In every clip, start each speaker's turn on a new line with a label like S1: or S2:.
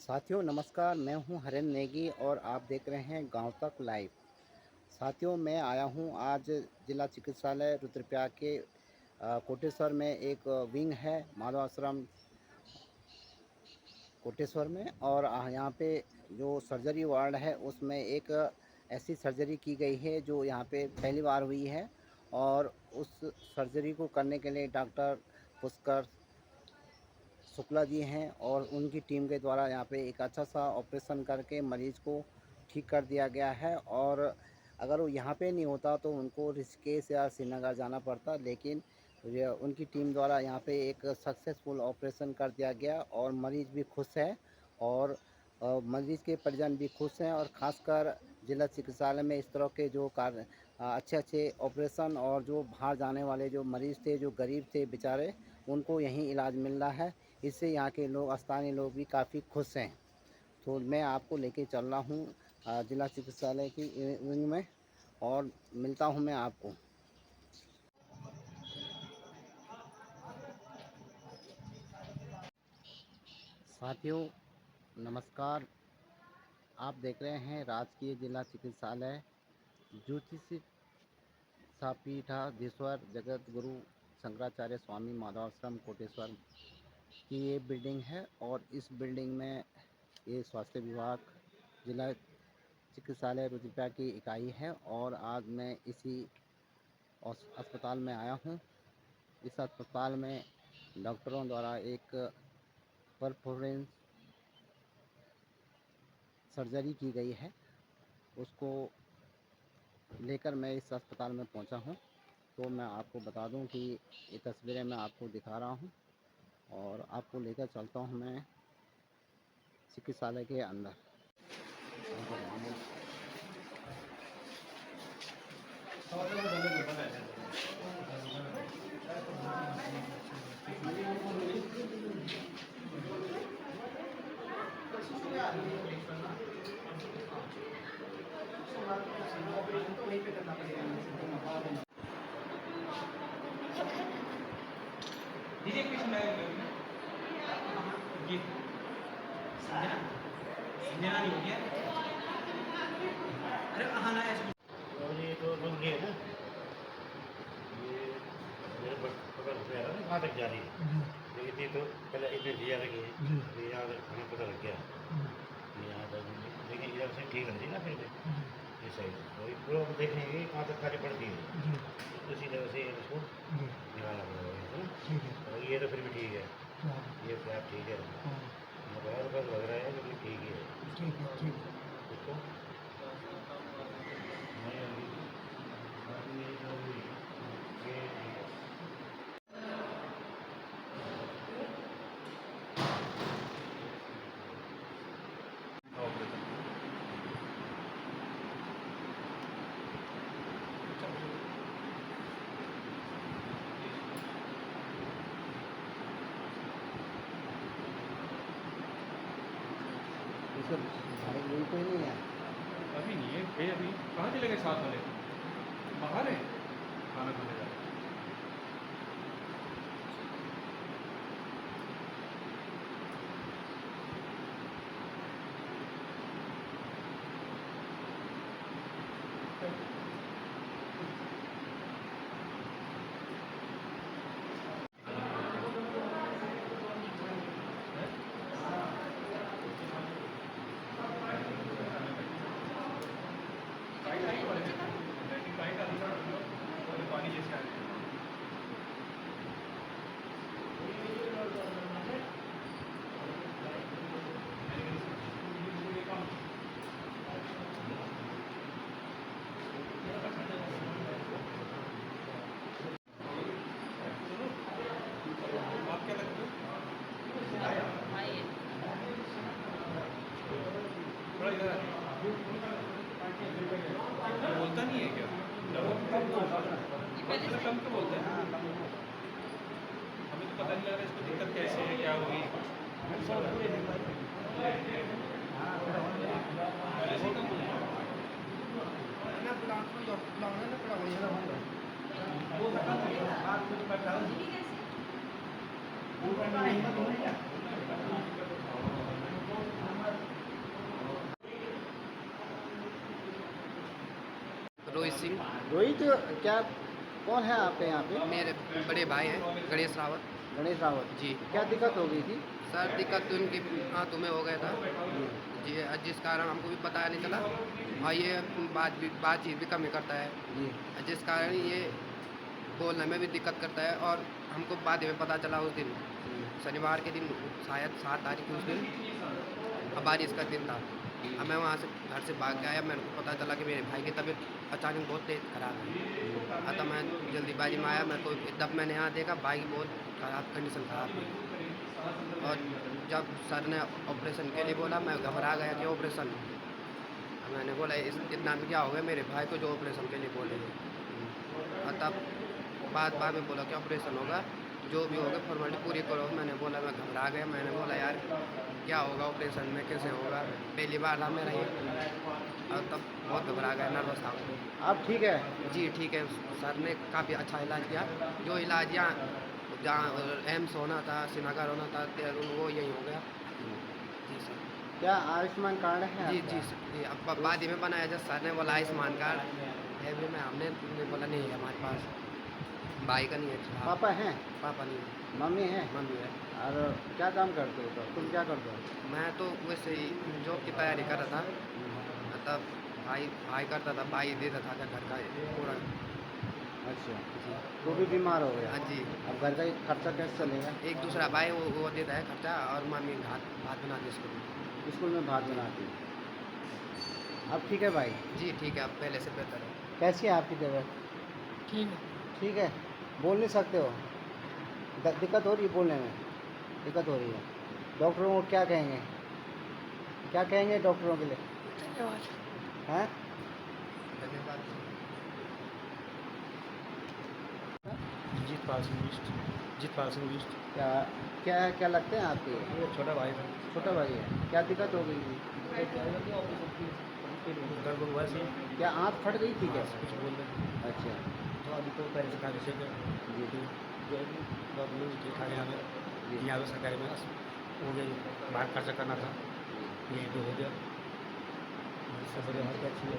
S1: साथियों नमस्कार, मैं हूं हरेंद्र नेगी और आप देख रहे हैं गांव तक लाइव। साथियों मैं आया हूं आज जिला चिकित्सालय रुद्रप्रयाग के कोटेश्वर में एक विंग है माधव आश्रम कोटेश्वर में। और यहाँ पे जो सर्जरी वार्ड है उसमें एक ऐसी सर्जरी की गई है जो यहाँ पे पहली बार हुई है। और उस सर्जरी को करने के लिए डॉक्टर पुष्कर शुक्ला जी हैं और उनकी टीम के द्वारा यहाँ पे एक अच्छा सा ऑपरेशन करके मरीज़ को ठीक कर दिया गया है। और अगर वो यहाँ पे नहीं होता तो उनको ऋषिकेश या श्रीनगर जाना पड़ता, लेकिन उनकी टीम द्वारा यहाँ पे एक सक्सेसफुल ऑपरेशन कर दिया गया और मरीज़ भी खुश है और मरीज़ के परिजन भी खुश हैं। और ख़ासकर जिला चिकित्सालय में इस तरह के जो कार्य अच्छे ऑपरेशन और जो बाहर जाने वाले जो मरीज़ थे, जो गरीब थे बेचारे, उनको यहीं इलाज मिल रहा है। इससे यहाँ के लोग, स्थानीय लोग भी काफ़ी खुश हैं। तो मैं आपको लेके चल रहा हूँ जिला चिकित्सालय की विंग में और मिलता हूँ मैं आपको। साथियों नमस्कार, आप देख रहे हैं राजकीय जिला चिकित्सालय ज्योतिषी सापीठाधीश्वर जगत गुरु शंकराचार्य स्वामी माधवाश्रम कोटेश्वर की ये बिल्डिंग है। और इस बिल्डिंग में ये स्वास्थ्य विभाग जिला चिकित्सालय रुद्रप्रयाग की इकाई है। और आज मैं इसी अस्पताल में आया हूँ। इस अस्पताल में डॉक्टरों द्वारा एक परफोरेंस सर्जरी की गई है, उसको लेकर मैं इस अस्पताल में पहुंचा हूं। तो मैं आपको बता दूं कि ये तस्वीरें मैं आपको दिखा रहा हूं और आपको लेकर चलता हूं मैं चिकित्सालय के अंदर।
S2: दीदी एक पेशेंट आया है जी संजना संजना नहीं हो गया अरे हाँ ना ऐसे
S3: और ये तो रुक गए ना, ये मेरे पकड़ पे आ रहा है ना, कहाँ तक जा रही है। लेकिन ये तो पहले इधर दिया लगी है, तो यहाँ तक हमें पता लग गया यहाँ तक, लेकिन इधर से ठीक लग रही ना फिर ये सही तो पूरा हम देख लेंगे कहाँ तक कार्य पड़ती है, उसी तरह से इसको निकालना पड़ेगा है ना। और ये तो फिर भी ठीक है, ये फ्लैप ठीक है, मोबाइल पर लग रहा है लेकिन ठीक ही है इसको नहीं अभी बाकी ये जो ये
S1: भाई कोई कोई नहीं है।
S2: अभी नहीं है भाई अभी कहाँ चले गए साथ वाले बाहर है खाना खाने जा रहे हैं। पानी जैसे आ रहे हैं आप क्या लगते हो थोड़ा इधर आइए। बोलता नहीं है क्या पहले कम तो बोलते हैं हमें तो पता नहीं लग रहा इसको दिक्कत कैसे है क्या हुई पहले से कम
S4: सिंह।
S1: रोहित, क्या कौन है आपके यहाँ पे?
S4: मेरे बड़े भाई हैं गणेश रावत
S1: गणेश रावत।
S4: जी।
S1: क्या दिक्कत हो गई थी?
S4: सर दिक्कत तो इनकी हाथों में हो गया था
S1: जी
S4: जी, जिस कारण हमको भी पता नहीं चला और ये बातचीत भी कम ही करता है,
S1: जी
S4: जिस कारण ये बोलने में भी दिक्कत करता है। और हमको बाद में पता चला उस दिन शनिवार के दिन, शायद 7 तारीख उस दिन, बारिश का दिन था। अब मैं वहाँ से घर से भाग के आया, मेरे को पता चला कि मेरे भाई की तबीयत अचानक बहुत तेज खराब है। अतः मैं जल्दीबाजी में आया, मेरे को जब मैंने यहाँ देखा भाई की बहुत खराब कंडीशन खराब थी। और जब सर ने ऑपरेशन के लिए बोला, मैं घबरा गया कि ऑपरेशन। मैंने बोला इतना में क्या हो गया मेरे भाई को जो ऑपरेशन के लिए बोले। और तब बाद में बोला कि ऑपरेशन होगा, जो भी होगा फॉर्मेलिटी पूरी करो। मैंने बोला, मैं घबरा गया, मैंने बोला यार क्या होगा ऑपरेशन में, कैसे होगा, पहली बार था मेरा ये। और तब बहुत घबरा गया, नर्वस था।
S1: अब ठीक है?
S4: जी ठीक है, सर ने काफ़ी अच्छा इलाज किया। जो इलाज यहाँ जहाँ एम्स होना था, श्रीनगर होना था, देहरादून, वो यही हो गया। जी सर।
S1: क्या आयुष्मान कार्ड है
S4: जी
S1: आपका?
S4: जी जी, अब बाद ही में बनाया जब सर ने बोला आयुष्मान कार्ड है भी, मैं हमने बोला नहीं है हमारे पास, भाई का नहीं है। साहब,
S1: पापा हैं?
S4: पापा नहीं है,
S1: मम्मी है?
S4: मम्मी है।
S1: और क्या काम करते हो? तो तुम क्या करते हो?
S4: मैं तो वैसे ही जॉब की तैयारी कर रहा था, तब भाई करता था, भाई देता था घर का पूरा।
S1: अच्छा,
S4: जी
S1: वो भी बीमार हो गया।
S4: हाँ जी,
S1: अब घर का खर्चा कैसे चलेगा?
S4: एक दूसरा भाई वो देता है खर्चा, और मम्मी भात बनाती है इसको।
S1: स्कूल में भात बनाती है। अब ठीक है भाई?
S4: जी ठीक है, अब पहले से बेहतर है।
S1: कैसी है आपकी तबीयत?
S4: ठीक है।
S1: ठीक है? बोल नहीं सकते हो? दिक्कत हो रही है बोलने में? दिक्कत हो रही है। डॉक्टरों को क्या कहेंगे? क्या कहेंगे डॉक्टरों के लिए?
S4: धन्यवाद।
S1: हैं?
S4: धन्यवाद।
S3: जीतपाल सिंह बिष्ट।
S1: क्या क्या क्या लगते हैं आपके?
S3: वो छोटा भाई था,
S1: छोटा भाई है। क्या दिक्कत हो गई थी?
S3: दर्द हुआ से
S1: क्या आँख फट गई थी क्या?
S3: कुछ बोल रहे
S1: अच्छा
S3: तो अभी तो पहले से कार्य से
S1: जी
S3: जो प्रॉब्लम ठीक ठाक यहाँ यहाँ पे सरकारी में हो गया, बाहर खर्चा करना था, यहीं पे हो गया। सब बढ़िया हालत अच्छी है।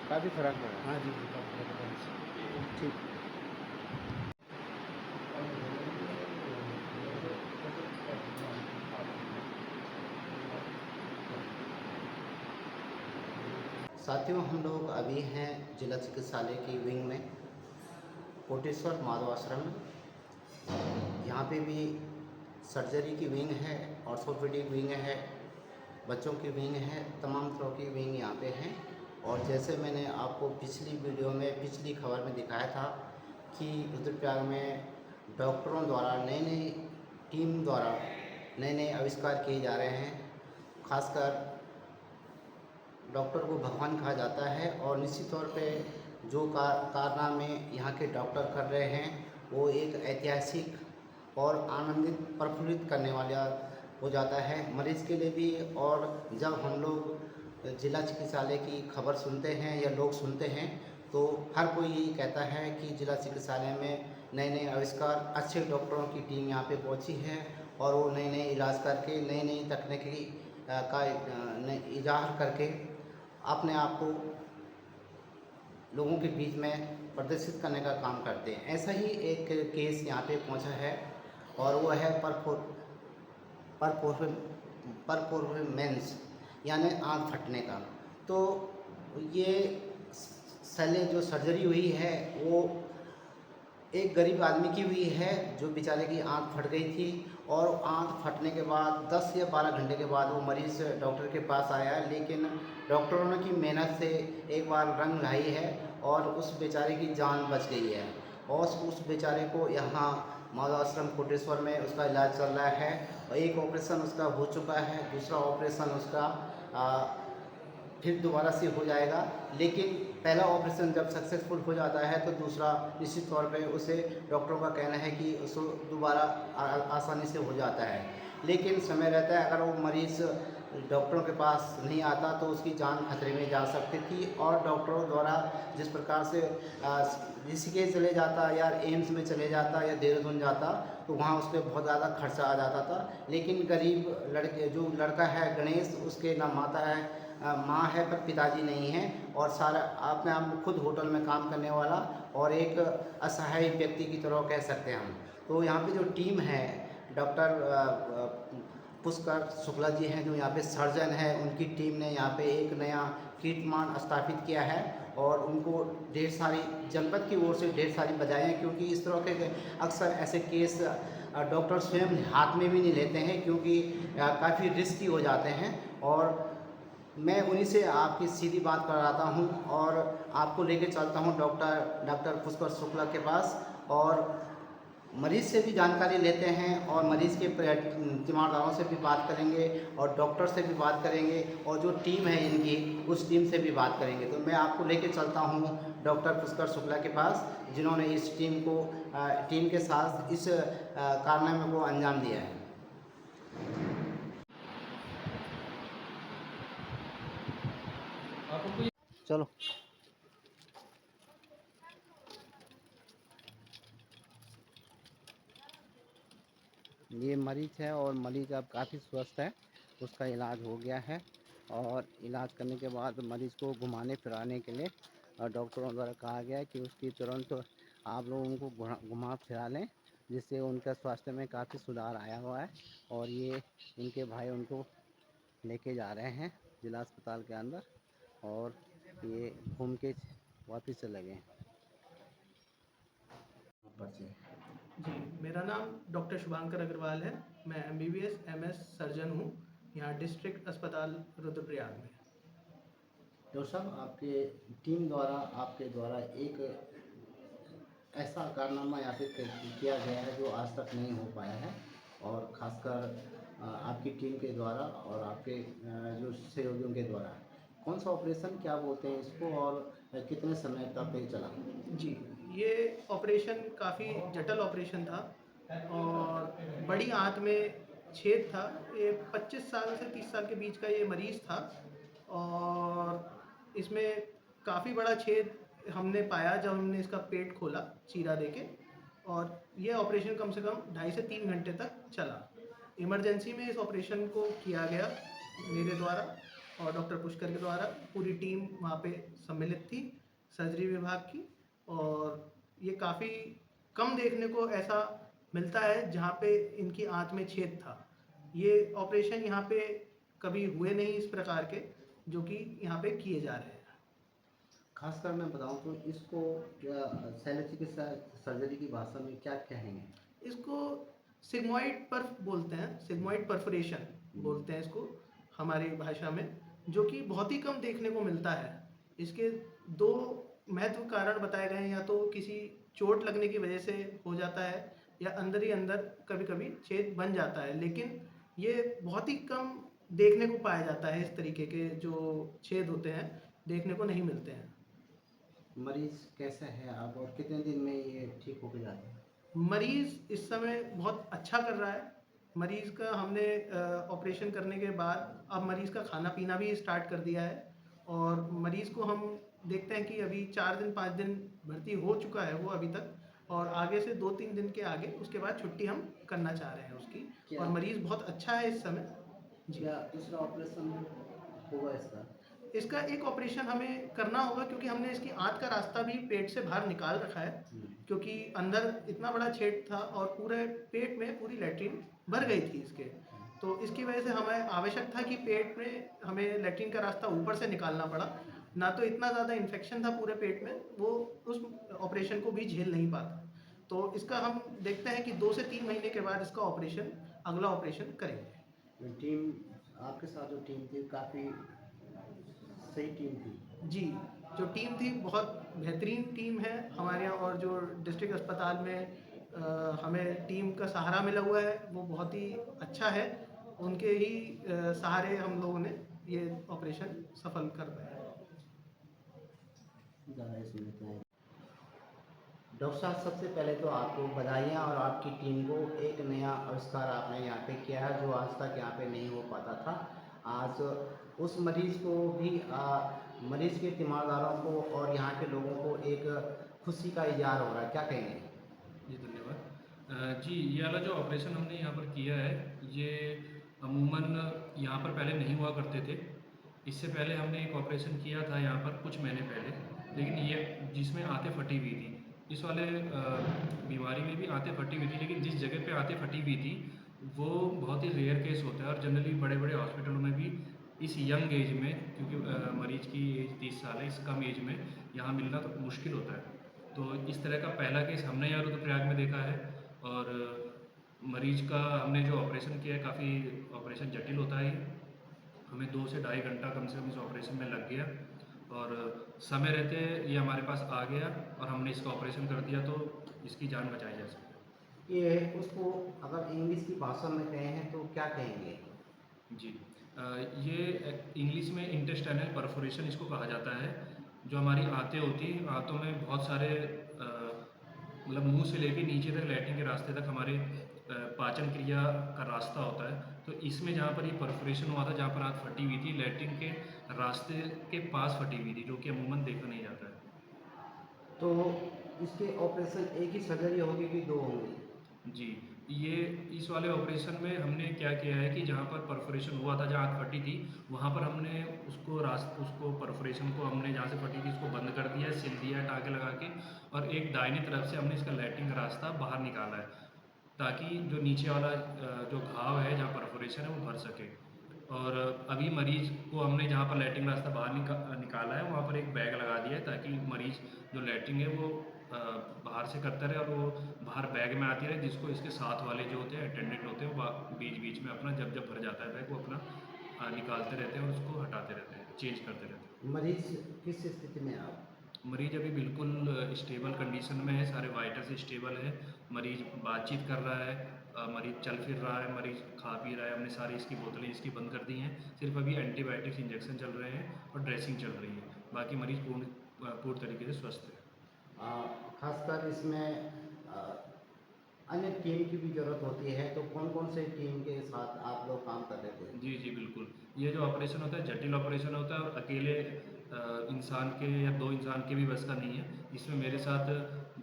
S1: काफ़ी फर्क पड़ा।
S3: हाँ जी काफ़ी फर्क पड़ा।
S1: ठीक। साथियों, हम लोग अभी हैं जिला चिकित्सालय की विंग में, कोटेश्वर माधव आश्रम में। यहाँ पे भी सर्जरी की विंग है, ऑर्थोपेडिक विंग है, बच्चों की विंग है, तमाम तरह की विंग यहाँ पे हैं। और जैसे मैंने आपको पिछली वीडियो में, पिछली खबर में दिखाया था कि रुद्रप्रयाग में डॉक्टरों द्वारा नई टीम द्वारा नए आविष्कार किए जा रहे हैं। खासकर डॉक्टर को भगवान कहा जाता है, और निश्चित तौर पे जो कारनामे यहाँ के डॉक्टर कर रहे हैं वो एक ऐतिहासिक और आनंदित प्रफुल्लित करने वाला हो जाता है मरीज़ के लिए भी। और जब हम लोग जिला चिकित्सालय की खबर सुनते हैं या लोग सुनते हैं तो हर कोई यही कहता है कि जिला चिकित्सालय में नए आविष्कार, अच्छे डॉक्टरों की टीम यहाँ पे पहुँची है और वो नए इलाज करके नई तकनीकी का इजाहर करके अपने आप को लोगों के बीच में प्रदर्शित करने का काम करते हैं। ऐसा ही एक केस यहाँ पे पहुँचा है और वो है परफॉर्मेंस यानी आँख फटने का। तो ये शल्य जो सर्जरी हुई है वो एक गरीब आदमी की हुई है जो बेचारे की आंख फट गई थी, और आंख फटने के बाद 10 या 12 घंटे के बाद वो मरीज़ डॉक्टर के पास आया। लेकिन डॉक्टरों की मेहनत से एक बार रंग लाई है और उस बेचारे की जान बच गई है। और उस बेचारे को यहाँ माधव आश्रम कोटेश्वर में उसका इलाज चल रहा है। और एक ऑपरेशन उसका हो चुका है, दूसरा ऑपरेशन उसका फिर दोबारा से हो जाएगा। लेकिन पहला ऑपरेशन जब सक्सेसफुल हो जाता है तो दूसरा निश्चित तौर पे उसे डॉक्टरों का कहना है कि उसको दोबारा आसानी से हो जाता है। लेकिन समय रहता है, अगर वो मरीज़ डॉक्टरों के पास नहीं आता तो उसकी जान खतरे में जा सकती थी। और डॉक्टरों द्वारा जिस प्रकार से ऋषिकेश चले जाता या एम्स में चले जाता या देहरादून जाता तो वहाँ उस पर बहुत ज़्यादा खर्चा आ जाता था। लेकिन गरीब लड़के जो लड़का है गणेश, उसके ना माता है माँ है पर पिताजी नहीं हैं और सारा अपने आप में खुद होटल में काम करने वाला और एक असहाय व्यक्ति की तरह कह सकते हैं हम। तो यहाँ पे जो टीम है डॉक्टर पुष्कर शुक्ला जी हैं जो यहाँ पे सर्जन है, उनकी टीम ने यहाँ पे एक नया कीर्तिमान स्थापित किया है और उनको ढेर सारी जनपद की ओर से ढेर सारी बधाइयाँ, क्योंकि इस तरह के अक्सर ऐसे केस डॉक्टर स्वयं हाथ में भी नहीं लेते हैं क्योंकि काफ़ी रिस्की हो जाते हैं। और मैं उन्हीं से आपकी सीधी बात कराता हूँ और आपको लेके चलता हूँ डॉक्टर पुष्कर शुक्ला के पास और मरीज़ से भी जानकारी लेते हैं और मरीज़ के तीमारदारों से भी बात करेंगे और डॉक्टर से भी बात करेंगे और जो टीम है इनकी उस टीम से भी बात करेंगे। तो मैं आपको लेके चलता हूँ डॉक्टर पुष्कर शुक्ला के पास जिन्होंने इस टीम के साथ इस कारनामे को अंजाम दिया है।
S2: आपको
S1: चलो ये मरीज़ है और मरीज़ अब काफ़ी स्वस्थ है, उसका इलाज हो गया है और इलाज करने के बाद मरीज़ को घुमाने फिराने के लिए डॉक्टरों द्वारा कहा गया है कि उसकी तुरंत आप लोग उनको घुमा फिरा लें, जिससे उनका स्वास्थ्य में काफ़ी सुधार आया हुआ है। और ये इनके भाई उनको लेके जा रहे हैं जिला अस्पताल के अंदर और ये घूम के वापस चले गए।
S5: जी, मेरा नाम डॉक्टर शुभांकर अग्रवाल है। मैं MBBS MS सर्जन हूँ यहाँ डिस्ट्रिक्ट अस्पताल रुद्रप्रयाग में।
S1: डॉक्टर साहब आपके टीम द्वारा आपके द्वारा एक ऐसा कारनामा यहाँ पे किया गया है जो आज तक नहीं हो पाया है और ख़ासकर आपकी टीम के द्वारा और आपके जो सहयोगियों के द्वारा कौन सा ऑपरेशन क्या बोलते हैं इसको और कितने समय तक ये चला?
S5: जी, ये ऑपरेशन काफ़ी जटिल ऑपरेशन था और बड़ी आंत में छेद था। ये 25 साल से 30 साल के बीच का ये मरीज़ था और इसमें काफ़ी बड़ा छेद हमने पाया जब हमने इसका पेट खोला चीरा देके और ये ऑपरेशन कम से कम 2.5 से 3 घंटे तक चला। इमरजेंसी में इस ऑपरेशन को किया गया मेरे द्वारा और डॉक्टर पुष्कर के द्वारा। पूरी टीम वहाँ पे सम्मिलित थी सर्जरी विभाग की और ये काफ़ी कम देखने को ऐसा मिलता है जहाँ पे इनकी आंत में छेद था। ये ऑपरेशन यहाँ पे कभी हुए नहीं इस प्रकार के जो कि यहाँ पे किए जा रहे हैं।
S1: खासकर मैं बताऊं तो इसको क्या शल्य चिकित्सा सर्जरी की भाषा में क्या कहेंगे?
S5: इसको सिग्मॉइड पर्फ बोलते हैं, सिग्मॉइड परफोरेशन बोलते हैं इसको हमारी भाषा में, जो कि बहुत ही कम देखने को मिलता है। इसके 2 महत्व कारण बताए गए हैं, या तो किसी चोट लगने की वजह से हो जाता है या अंदर ही अंदर कभी कभी छेद बन जाता है, लेकिन ये बहुत ही कम देखने को पाया जाता है। इस तरीके के जो छेद होते हैं देखने को नहीं मिलते हैं।
S1: मरीज कैसा है अब और कितने दिन में ये ठीक होकर जाता है?
S5: मरीज़ इस समय बहुत अच्छा कर रहा है। मरीज़ का हमने ऑपरेशन करने के बाद अब मरीज़ का खाना पीना भी स्टार्ट कर दिया है और मरीज़ को हम देखते हैं कि अभी 4 दिन 5 दिन भर्ती हो चुका है वो अभी तक, और आगे से 2-3 दिन के आगे उसके बाद छुट्टी हम करना चाह रहे हैं उसकी। और मरीज़ बहुत अच्छा है इस समय। जी,
S1: या दूसरा ऑपरेशन होगा इसका?
S5: इसका एक ऑपरेशन हमें करना होगा क्योंकि हमने इसकी आंत का रास्ता भी पेट से बाहर निकाल रखा है, क्योंकि अंदर इतना बड़ा छेद था और पूरे पेट में पूरी लैट्रिन भर गई थी इसके। तो इसकी वजह से हमें आवश्यक था कि पेट में हमें लैट्रिन का रास्ता ऊपर से निकालना पड़ा। ना तो इतना ज़्यादा इन्फेक्शन था पूरे पेट में, वो उस ऑपरेशन को भी झेल नहीं पाता। तो इसका हम देखते हैं कि 2 से 3 महीने के बाद इसका ऑपरेशन, अगला ऑपरेशन करेंगे।
S1: टीम आपके साथ जो टीम थी काफ़ी सही टीम थी।
S5: जी, जो टीम थी बहुत बेहतरीन टीम है हमारे यहाँ, और जो डिस्ट्रिक्ट अस्पताल में हमें टीम का सहारा मिला हुआ है वो बहुत ही अच्छा है। उनके ही सहारे हम लोगों ने ये ऑपरेशन सफल कर पाए।
S1: ज़्यादा इसमें इतना है। डॉक्टर साहब सबसे पहले तो आपको बधाइयाँ और आपकी टीम को एक नया आविष्कार आपने यहाँ पे किया है जो आज तक यहाँ पे नहीं हो पाता था। आज उस मरीज़ को भी मरीज़ के तीमारदारों को और यहाँ के लोगों को एक खुशी का इज़हार हो रहा है, क्या कहेंगे?
S6: जी धन्यवाद। जी, ये वाला जो ऑपरेशन हमने यहाँ पर किया है ये अमूमन यहाँ पर पहले नहीं हुआ करते थे। इससे पहले हमने एक ऑपरेशन किया था यहाँ पर कुछ महीने पहले, लेकिन ये जिसमें आंतें फटी हुई थी। इस वाले बीमारी में भी आंतें फटी हुई थी, लेकिन जिस जगह पे आंतें फटी हुई थी वो बहुत ही रेयर केस होता है, और जनरली बड़े बड़े हॉस्पिटलों में भी इस यंग एज में, क्योंकि मरीज की एज 30 साल है, इस कम एज में यहाँ मिलना तो मुश्किल होता है। तो इस तरह का पहला केस हमने यहाँ रुद्रप्रयाग में देखा है। और मरीज का हमने जो ऑपरेशन किया है, काफ़ी ऑपरेशन जटिल होता है ये। हमें 2 से ढाई घंटा कम से कम इस ऑपरेशन में लग गया, और समय रहते ये हमारे पास आ गया और हमने इसका ऑपरेशन कर दिया, तो इसकी जान बचाई जा सके।
S1: ये उसको अगर इंग्लिश की भाषा में कहें तो क्या कहेंगे?
S6: जी, ये इंग्लिश में इंटेस्टाइनल परफोरेशन इसको कहा जाता है। जो हमारी आंतें होती हैं, आंतों में बहुत सारे मतलब मुंह से लेके नीचे तक, लैट्रिन के रास्ते तक हमारे पाचन क्रिया का रास्ता होता है। तो इसमें जहाँ पर ये परफोरेशन हुआ था, जहाँ पर आंत फटी हुई थी, लैट्रिन के रास्ते के पास फटी हुई थी, जो कि अमूमन देखा नहीं जाता है।
S1: तो इसके ऑपरेशन एक ही सर्जरी होगी कि दो होंगी?
S6: जी, ये इस वाले ऑपरेशन में हमने क्या किया है कि जहाँ पर परफोरेशन हुआ था, जहाँ आँख फटी थी, वहाँ पर हमने उसको परफोरेशन को हमने जहाँ से फटी थी उसको बंद कर दिया है, सिल दिया है टाँके लगा के, और एक दाहिनी तरफ से हमने इसका लैट्रिन का रास्ता बाहर निकाला है, ताकि जो नीचे वाला जो घाव है जहाँ परफोरेशन है वो भर सके। और अभी मरीज़ को हमने जहाँ पर लैट्रिन रास्ता बाहर निकाला है, वहाँ पर एक बैग लगा दिया है, ताकि मरीज़ जो लैट्रिन है वो बाहर से करता रहे और वो बाहर बैग में आती रहे, जिसको इसके साथ वाले जो होते हैं अटेंडेंट होते हैं, वो बीच बीच में अपना जब जब भर जाता है बैग, वो अपना निकालते रहते हैं और उसको हटाते रहते हैं, चेंज करते रहते हैं।
S1: मरीज किस स्थिति में है आप?
S6: मरीज अभी बिल्कुल स्टेबल कंडीशन में है, सारे वाइटल्स स्टेबल है, मरीज बातचीत कर रहा है, मरीज चल फिर रहा है, मरीज खा पी रहा है। हमने सारी इसकी बोतलें इसकी बंद कर दी हैं, सिर्फ अभी एंटीबायोटिक्स इंजेक्शन चल रहे हैं और ड्रेसिंग चल रही है। बाकी मरीज पूर्ण तरीके से स्वस्थ है।
S1: खासकर इसमें अन्य टीम की भी ज़रूरत होती है, तो कौन कौन से टीम के साथ आप लोग काम कर रहे थे?
S6: जी, जी, बिल्कुल। ये जो ऑपरेशन होता है जटिल ऑपरेशन होता है, और अकेले इंसान के या 2 इंसान के भी बस का नहीं है। इसमें मेरे साथ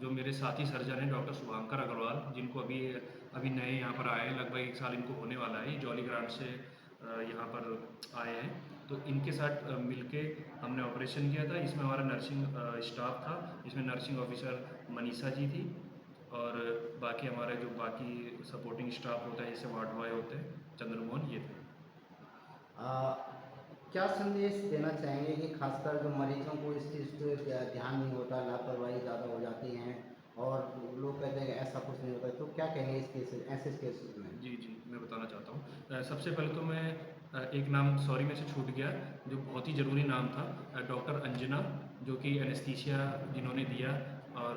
S6: जो मेरे साथी सर्जन हैं डॉक्टर शुभांकर अग्रवाल, जिनको अभी अभी नए यहाँ पर आए हैं, लगभग 1 साल इनको होने वाला है, ये जॉली ग्रांट से यहाँ पर आए हैं। तो इनके साथ मिलके हमने ऑपरेशन किया था। इसमें हमारा नर्सिंग स्टाफ था, इसमें नर्सिंग ऑफिसर मनीषा जी थी, और बाकी हमारे जो बाकी सपोर्टिंग स्टाफ होता है, जैसे वार्ड बॉय होते हैं, चंद्रमोहन, ये थे।
S1: क्या संदेश देना चाहेंगे कि खासकर जो मरीजों को इस चीज़ पे ध्यान नहीं होता, लापरवाही ज़्यादा हो जाती हैं और लोग कहते हैं कि ऐसा कुछ नहीं होता, तो क्या कहेंगे इस केस ऐसे केसेस में?
S6: जी, जी, मैं बताना चाहता हूँ। सबसे पहले तो मैं एक नाम सॉरी में से छूट गया, जो बहुत ही ज़रूरी नाम था, डॉक्टर अंजना, जो कि एनेस्थीसिया जिन्होंने दिया, और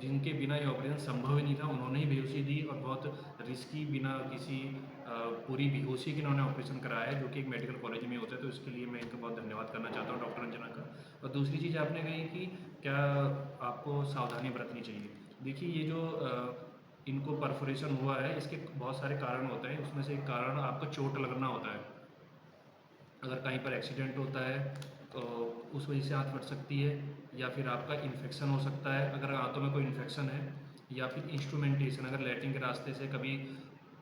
S6: जिनके बिना ये ऑपरेशन संभव ही नहीं था, उन्होंने ही बेहोशी दी, और बहुत रिस्की, बिना किसी पूरी बेहोशी के इन्होंने ऑपरेशन कराया है, जो कि एक मेडिकल कॉलेज में होता है। तो इसके लिए मैं इनका बहुत धन्यवाद करना चाहता हूँ, डॉक्टर अंजना का। और दूसरी चीज़ आपने कही कि क्या आपको सावधानी बरतनी चाहिए। देखिए, ये जो इनको परफोरेशन हुआ है, इसके बहुत सारे कारण होते हैं। उसमें से एक कारण आपको चोट लगना होता है। अगर कहीं पर एक्सीडेंट होता है तो उस वजह से आँत फट सकती है, या फिर आपका इन्फेक्शन हो सकता है अगर आँतों में कोई इन्फेक्शन है, या फिर इंस्ट्रूमेंटेशन, अगर लैट्रिन के रास्ते से कभी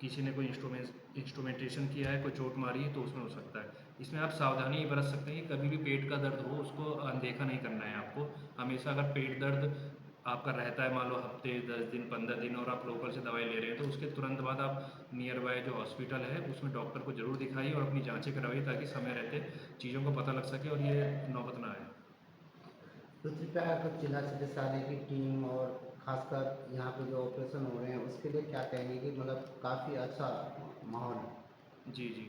S6: किसी ने कोई इंस्ट्रूमेंटेशन किया है, कोई चोट मारी है, तो उसमें हो सकता है। इसमें आप सावधानी बरत सकते हैं कि कभी भी पेट का दर्द हो उसको अनदेखा नहीं करना है आपको। हमेशा अगर पेट दर्द आपका रहता है, मान लो हफ्ते 10 दिन 15 दिन, और आप लोकल से दवाई ले रहे हैं, तो उसके तुरंत बाद आप नियर बाय जो हॉस्पिटल है उसमें डॉक्टर को ज़रूर दिखाइए और अपनी जांचें करवाइए, ताकि समय रहते चीज़ों को पता लग सके और ये नौबत ना आए।
S1: रुद्रप्रयाग जिला चिकित्सालय की टीम और खासकर यहाँ पे जो ऑपरेशन हो रहे हैं उसके लिए क्या कहेंगे कि मतलब काफ़ी अच्छा माहौल है?
S6: जी, जी।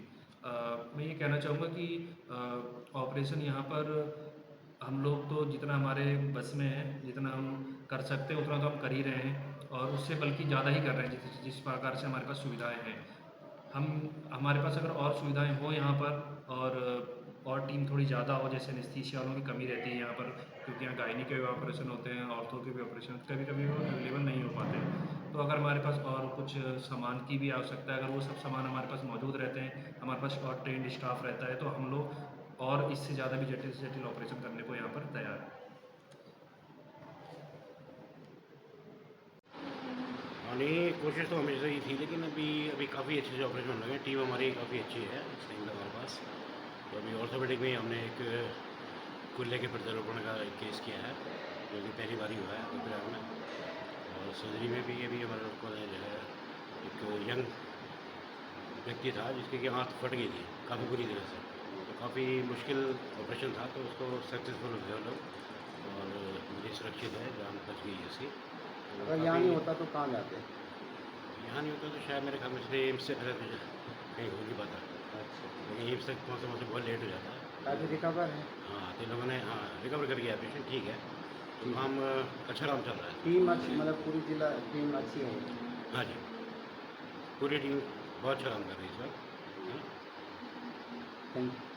S6: मैं ये कहना चाहूँगा कि ऑपरेशन यहाँ पर हम लोग तो जितना हमारे बस में है, जितना हम कर सकते हैं उतना तो हम कर ही रहे हैं, और उससे बल्कि ज़्यादा ही कर रहे हैं, जिस जिस प्रकार से हमारे पास सुविधाएँ हैं। हमारे पास अगर और सुविधाएँ हो यहाँ पर, और टीम थोड़ी ज़्यादा हो, जैसे एनेस्थीसिया वालों की कमी रहती है यहाँ पर, क्योंकि यहाँ गायनी के भी ऑपरेशन होते हैं, ऑर्थो के भी ऑपरेशन कभी कभी वो अवेलेबल नहीं हो पाते हैं। तो अगर हमारे पास और कुछ सामान की भी आवश्यकता है, अगर वो सब सामान हमारे पास मौजूद रहते हैं, हमारे पास और ट्रेंड स्टाफ रहता है, तो हम लोग और इससे ज़्यादा भी जटिल से जटिल ऑपरेशन करने को यहाँ पर तैयार हैं।
S3: हाँ, नहीं, कोशिश तो हमेशा ही थी, लेकिन अभी अभी काफ़ी अच्छे से ऑपरेशन होने लगे हैं। टीम हमारी काफ़ी अच्छी है इस टाइम पे हमारे पास। तो अभी ऑर्थोपेडिक में हमने एक कुल्ले के प्रत्यारोपण का एक केस किया है, जो कि पहली बार ही हुआ है उपचार में। और सर्जरी में भी अभी हमारे लोग को जो है एक यंग व्यक्ति था जिसकी कि आँख फट गई थी काफ़ी बुरी तरह से, तो काफ़ी मुश्किल ऑपरेशन था, तो उसको सक्सेसफुल हुए हम लोग और मुझे सुरक्षित है, जान बच गई है उसकी। तो
S1: अगर यहाँ नहीं होता तो कहाँ जाते?
S3: यहाँ नहीं होता तो शायद मेरे ख्याल में इसलिए एम्स से पहले तो कहीं हो नहीं पाता,
S1: अच्छा,
S3: लेकिन एम्स तक पहुँचते बहुत लेट हो जाता है।
S1: अभी रिकवर है?
S3: हाँ, तो लोगों ने हाँ रिकवर कर गया पेशेंट, ठीक है, तो काम अच्छा काम चल रहा है।
S1: टीम अच्छी, मतलब पूरी जिला टीम अच्छी है?
S3: हाँ जी, पूरी टीम बहुत अच्छा काम कर रही है सर।
S1: Thank you.